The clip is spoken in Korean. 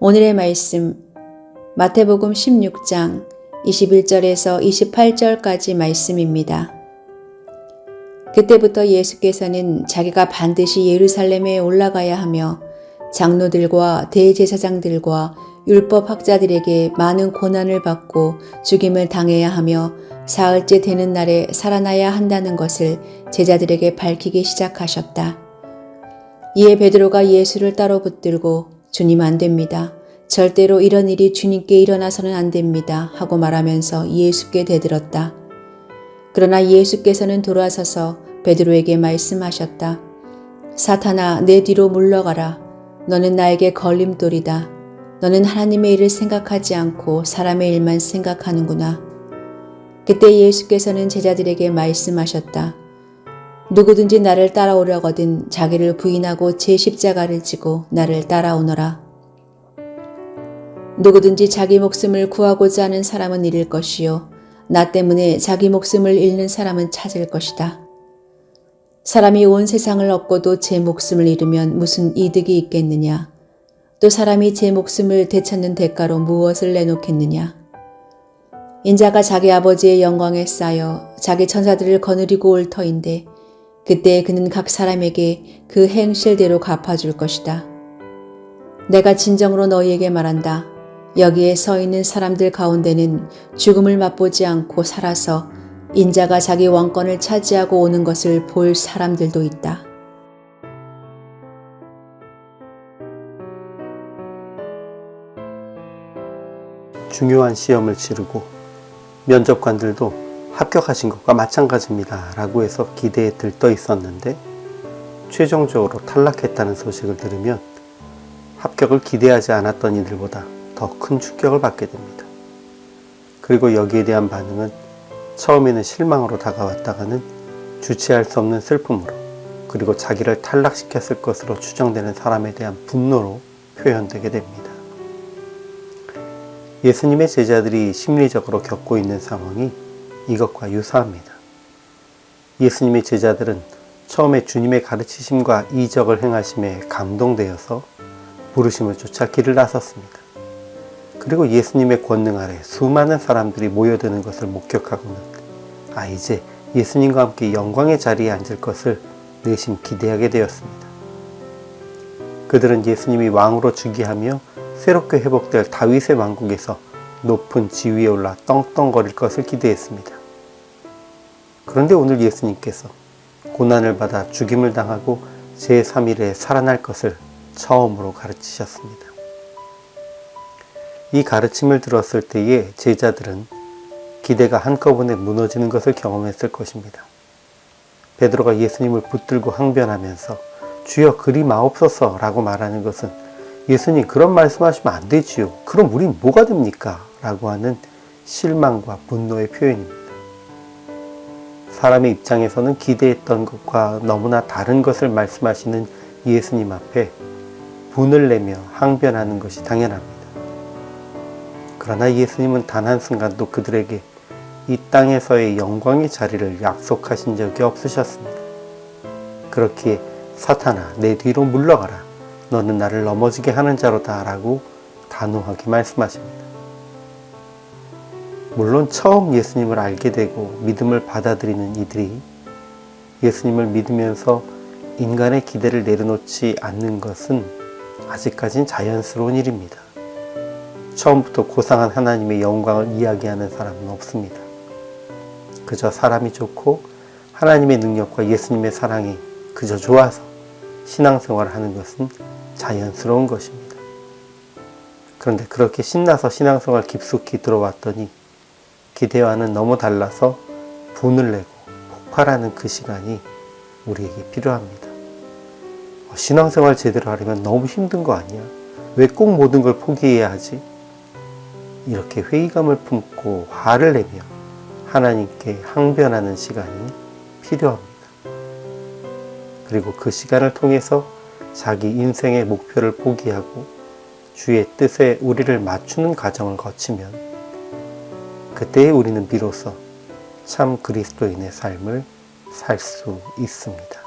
오늘의 말씀 마태복음 16장 21절에서 28절까지 말씀입니다. 그때부터 예수께서는 자기가 반드시 예루살렘에 올라가야 하며 장로들과 대제사장들과 율법학자들에게 많은 고난을 받고 죽임을 당해야 하며 사흘째 되는 날에 살아나야 한다는 것을 제자들에게 밝히기 시작하셨다. 이에 베드로가 예수를 따로 붙들고 주님 안 됩니다. 절대로 이런 일이 주님께 일어나서는 안 됩니다. 하고 말하면서 예수께 대들었다. 그러나 예수께서는 돌아서서 베드로에게 말씀하셨다. 사탄아, 내 뒤로 물러가라. 너는 나에게 걸림돌이다. 너는 하나님의 일을 생각하지 않고 사람의 일만 생각하는구나. 그때 예수께서는 제자들에게 말씀하셨다. 누구든지 나를 따라오려거든 자기를 부인하고 제 십자가를 지고 나를 따라오너라. 누구든지 자기 목숨을 구하고자 하는 사람은 잃을 것이요 나 때문에 자기 목숨을 잃는 사람은 찾을 것이다. 사람이 온 세상을 얻고도 제 목숨을 잃으면 무슨 이득이 있겠느냐. 또 사람이 제 목숨을 되찾는 대가로 무엇을 내놓겠느냐. 인자가 자기 아버지의 영광에 쌓여 자기 천사들을 거느리고 올 터인데 그때 그는 각 사람에게 그 행실대로 갚아줄 것이다. 내가 진정으로 너희에게 말한다. 여기에 서 있는 사람들 가운데는 죽음을 맛보지 않고 살아서 인자가 자기 왕권을 차지하고 오는 것을 볼 사람들도 있다. 중요한 시험을 치르고 면접관들도 합격하신 것과 마찬가지입니다 라고 해서 기대에 들떠 있었는데 최종적으로 탈락했다는 소식을 들으면 합격을 기대하지 않았던 이들보다 더 큰 충격을 받게 됩니다. 그리고 여기에 대한 반응은 처음에는 실망으로 다가왔다가는 주체할 수 없는 슬픔으로 그리고 자기를 탈락시켰을 것으로 추정되는 사람에 대한 분노로 표현되게 됩니다. 예수님의 제자들이 심리적으로 겪고 있는 상황이 이것과 유사합니다. 예수님의 제자들은 처음에 주님의 가르치심과 이적을 행하심에 감동되어서 부르심을 쫓아 길을 나섰습니다. 그리고 예수님의 권능 아래 수많은 사람들이 모여드는 것을 목격하고는 이제 예수님과 함께 영광의 자리에 앉을 것을 내심 기대하게 되었습니다. 그들은 예수님이 왕으로 즉위하며 새롭게 회복될 다윗의 왕국에서 높은 지위에 올라 떵떵거릴 것을 기대했습니다. 그런데 오늘 예수님께서 고난을 받아 죽임을 당하고 제3일에 살아날 것을 처음으로 가르치셨습니다. 이 가르침을 들었을 때에 제자들은 기대가 한꺼번에 무너지는 것을 경험했을 것입니다. 베드로가 예수님을 붙들고 항변하면서 주여 그리 마옵소서 라고 말하는 것은 예수님 그런 말씀하시면 안 되지요. 그럼 우린 뭐가 됩니까? 라고 하는 실망과 분노의 표현입니다. 사람의 입장에서는 기대했던 것과 너무나 다른 것을 말씀하시는 예수님 앞에 분을 내며 항변하는 것이 당연합니다. 그러나 예수님은 단 한순간도 그들에게 이 땅에서의 영광의 자리를 약속하신 적이 없으셨습니다. 그렇기에 사탄아 내 뒤로 물러가라. 너는 나를 넘어지게 하는 자로다 라고 단호하게 말씀하십니다. 물론 처음 예수님을 알게 되고 믿음을 받아들이는 이들이 예수님을 믿으면서 인간의 기대를 내려놓지 않는 것은 아직까진 자연스러운 일입니다. 처음부터 고상한 하나님의 영광을 이야기하는 사람은 없습니다. 그저 사람이 좋고 하나님의 능력과 예수님의 사랑이 그저 좋아서 신앙생활을 하는 것은 자연스러운 것입니다. 그런데 그렇게 신나서 신앙생활 깊숙이 들어왔더니 기대와는 너무 달라서 분을 내고 폭발하는 그 시간이 우리에게 필요합니다. 신앙생활 제대로 하려면 너무 힘든 거 아니야? 왜 꼭 모든 걸 포기해야 하지? 이렇게 회의감을 품고 화를 내며 하나님께 항변하는 시간이 필요합니다. 그리고 그 시간을 통해서 자기 인생의 목표를 포기하고 주의 뜻에 우리를 맞추는 과정을 거치면 그때 우리는 비로소 참 그리스도인의 삶을 살 수 있습니다.